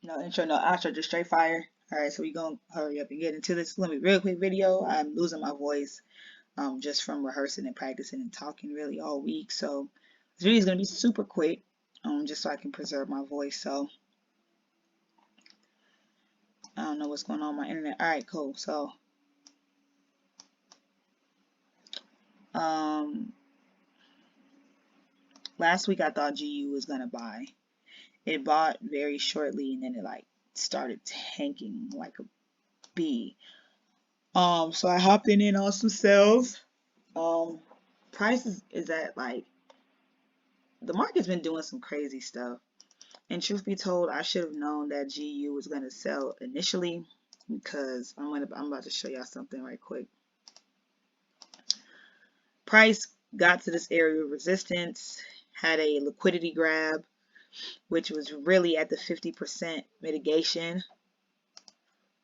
No intro, no outro, just straight fire. All right, so we gonna hurry up and get into this. It's gonna be a real quick video. I'm losing my voice, just from rehearsing and practicing and talking really all week. So this video is gonna be super quick, just so I can preserve my voice. So I don't know what's going on with my internet. All right, cool. So um, last week I thought GU was gonna buy. It bought very shortly, and then it like started tanking like a bee. So I hopped in on some sales. Um, price is at like the market's been doing some crazy stuff. And truth be told, I should have known that GU was gonna sell initially because I'm about to show y'all something right quick. Price got to this area of resistance, had a liquidity grab, which was really at the 50% mitigation,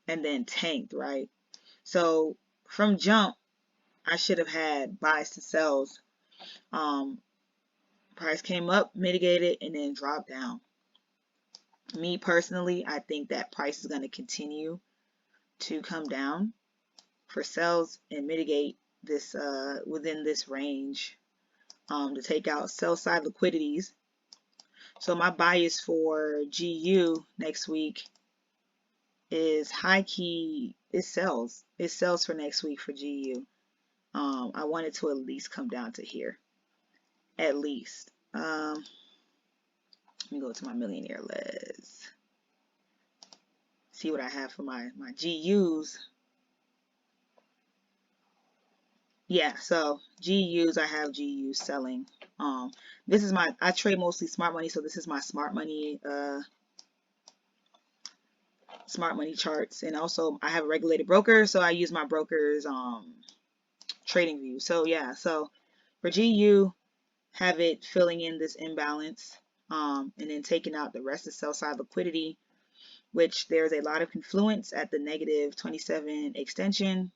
and then tanked, right? So from jump, I should have had buys to sells. Price came up, mitigated, and then dropped down. Me personally, I think that price is going to continue to come down for sells and mitigate this within this range, to take out sell side liquidities. So my bias for GU next week is high key. It sells. It sells for next week for GU. I want it to at least come down to here. At least. Let me go to my millionaire list. See what I have for my GUs. Yeah, so GUs, I have GUs selling. This is I trade mostly smart money, so this is my smart money charts, and also I have a regulated broker, so I use my broker's trading view. So yeah, so for GU, have it filling in this imbalance, and then taking out the rest of sell side liquidity, which there's a lot of confluence at the negative 27 extension.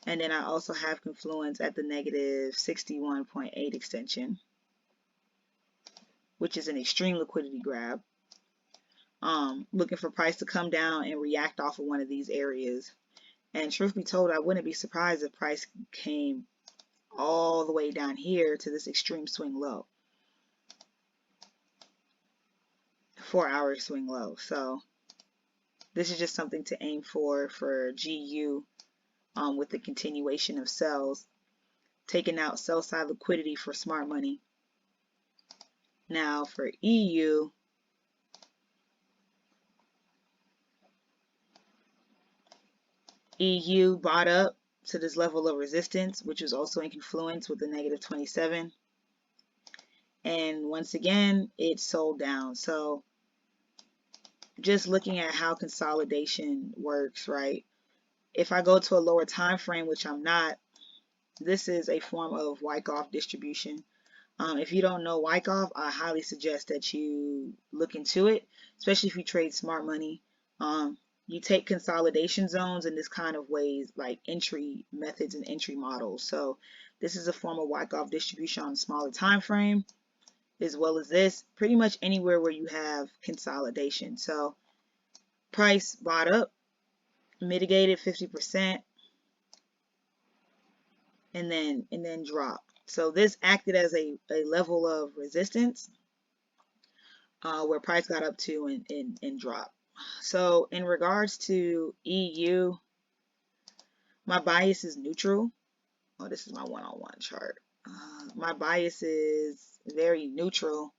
And then I also have confluence at the negative 61.8 extension, which is an extreme liquidity grab. Looking for price to come down and react off of one of these areas. And truth be told, I wouldn't be surprised if price came all the way down here to this extreme swing low. 4-hour swing low. So this is just something to aim for GU, with the continuation of sells, taking out sell side liquidity for smart money. Now for EU, EU bought up to this level of resistance, which was also in confluence with the negative 27. And once again, it sold down. So just looking at how consolidation works, right? If I go to a lower time frame, which I'm not, this is a form of Wyckoff distribution. If you don't know Wyckoff, I highly suggest that you look into it, especially if you trade smart money. You take consolidation zones in this kind of ways, like entry methods and entry models. So this is a form of Wyckoff distribution on a smaller time frame, as well as this, pretty much anywhere where you have consolidation. So price bought up, mitigated 50%, and then dropped. So this acted as a level of resistance, where price got up to and dropped. So in regards to EU, my bias is neutral. Oh, this is my one-on-one chart. My bias is very neutral,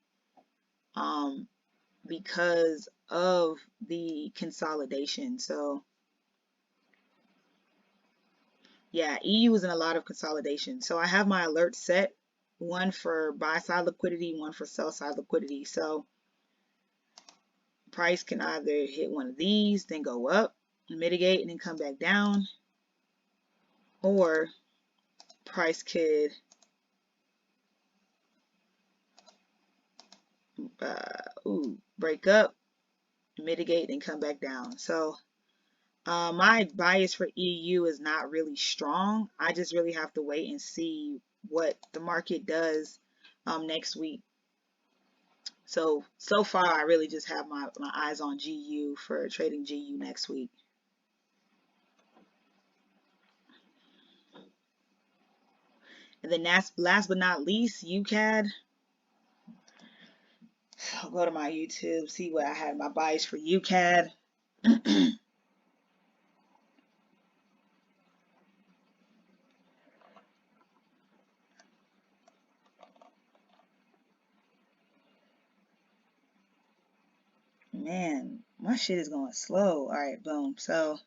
because of the consolidation. So yeah, EU is in a lot of consolidation. So I have my alerts set, one for buy side liquidity, one for sell side liquidity. So price can either hit one of these, then go up, mitigate, and then come back down, or price could break up, mitigate, and come back down. So my bias for EU is not really strong. I just really have to wait and see what the market does next week. So far, I really just have my eyes on GU for trading GU next week. And then last but not least, UCAD. I'll go to my YouTube, see what I had my buys for UCAD. Man, my shit is going slow. All right, boom. So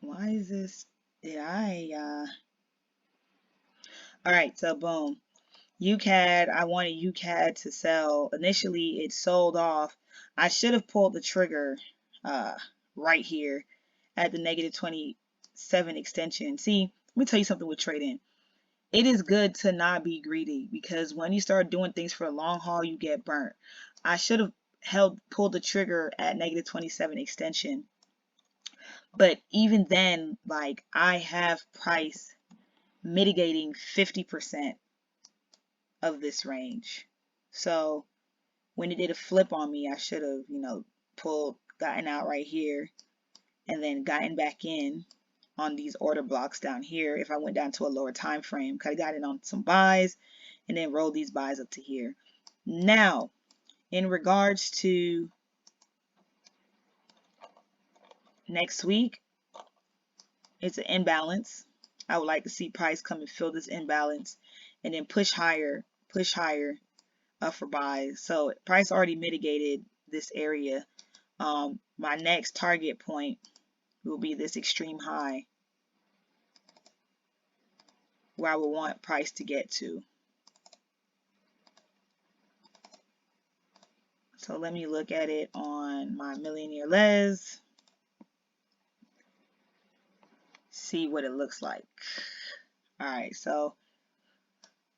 why is this? Did I? All right, so boom. UCAD, I wanted UCAD to sell. Initially, it sold off. I should have pulled the trigger right here at the negative 27 extension. See, let me tell you something with trading. It is good to not be greedy, because when you start doing things for a long haul, you get burnt. I should have pulled the trigger at negative 27 extension. But even then, like, I have price mitigating 50% of this range. So when it did a flip on me, I should have, gotten out right here and then gotten back in on these order blocks down here. If I went down to a lower time frame, could have gotten on some buys and then rolled these buys up to here. Now, in regards to next week, it's an imbalance. I would like to see price come and fill this imbalance and then push higher for buys. So price already mitigated this area. My next target point will be this extreme high where I will want price to get to. So let me look at it on my Millionaire Les. See what it looks like. All right, so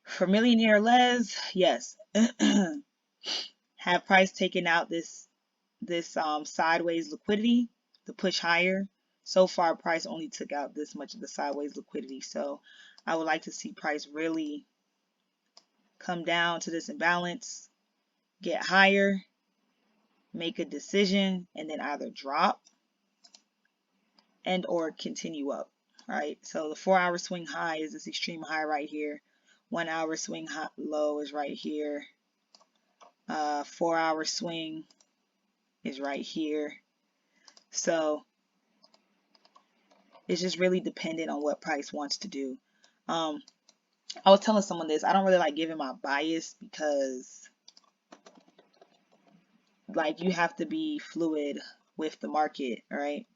for Millionaire Les, yes, have price taken out this sideways liquidity to push higher. So far, price only took out this much of the sideways liquidity. So I would like to see price really come down to this imbalance, get higher, make a decision, and then either drop and or continue up. Right, so the 4-hour swing high is this extreme high right here. 1-hour swing high, low is right here. 4-hour swing is right here. So it's just really dependent on what price wants to do. I was telling someone this. I don't really like giving my bias because, like, you have to be fluid with the market, right?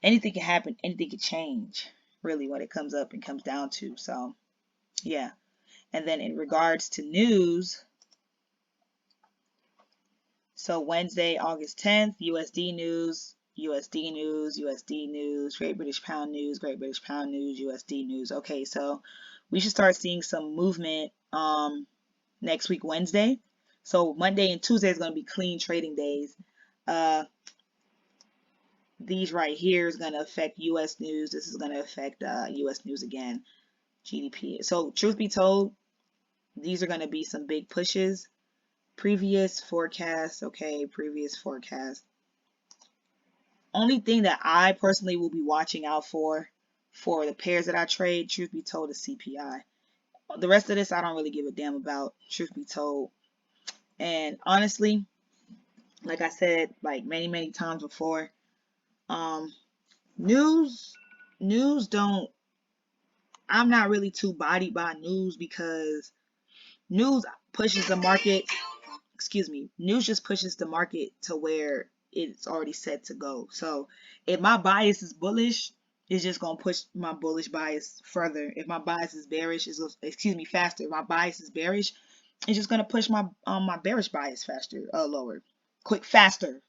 Anything can happen, anything can change, really, when it comes up and comes down to. So, yeah. And then in regards to news, so Wednesday, August 10th, USD news, USD news, USD news, Great British Pound news, Great British Pound news, USD news. Okay, so we should start seeing some movement next week, Wednesday. So Monday and Tuesday is going to be clean trading days. These right here is going to affect US news. This is going to affect US news again, GDP. So truth be told, these are going to be some big pushes. Previous forecast, okay, previous forecast. Only thing that I personally will be watching out for the pairs that I trade, truth be told, is CPI. The rest of this I don't really give a damn about, truth be told. And honestly, like I said, like many times before, news don't, I'm not really too bodied by news, because news pushes the market, news just pushes the market to where it's already set to go. So if my bias is bullish, it's just going to push my bullish bias further. If my bias is bearish, faster. If my bias is bearish, it's just going to push my my bearish bias faster, lower, faster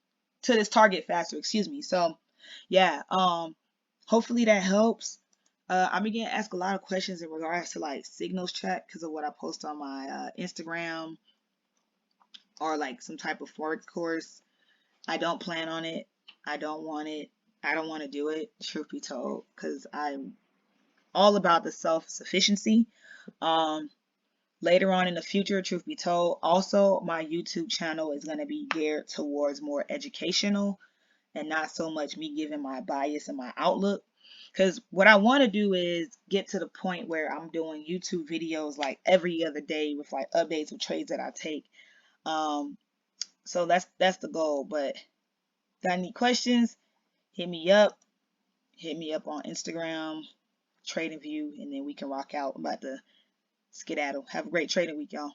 to this target faster, So yeah, hopefully that helps. I'm getting asked a lot of questions in regards to like signals track because of what I post on my Instagram, or like some type of forex course. I don't plan on it. I don't want it. I don't want to do it, truth be told, because I'm all about the self-sufficiency. Later on in the future, truth be told, also my YouTube channel is going to be geared towards more educational and not so much me giving my bias and my outlook. Because what I want to do is get to the point where I'm doing YouTube videos like every other day with like updates of trades that I take. So that's the goal. But got any questions? Hit me up. Hit me up on Instagram, TradingView, and then we can rock out. I'm about to skedaddle. Have a great trading week, y'all.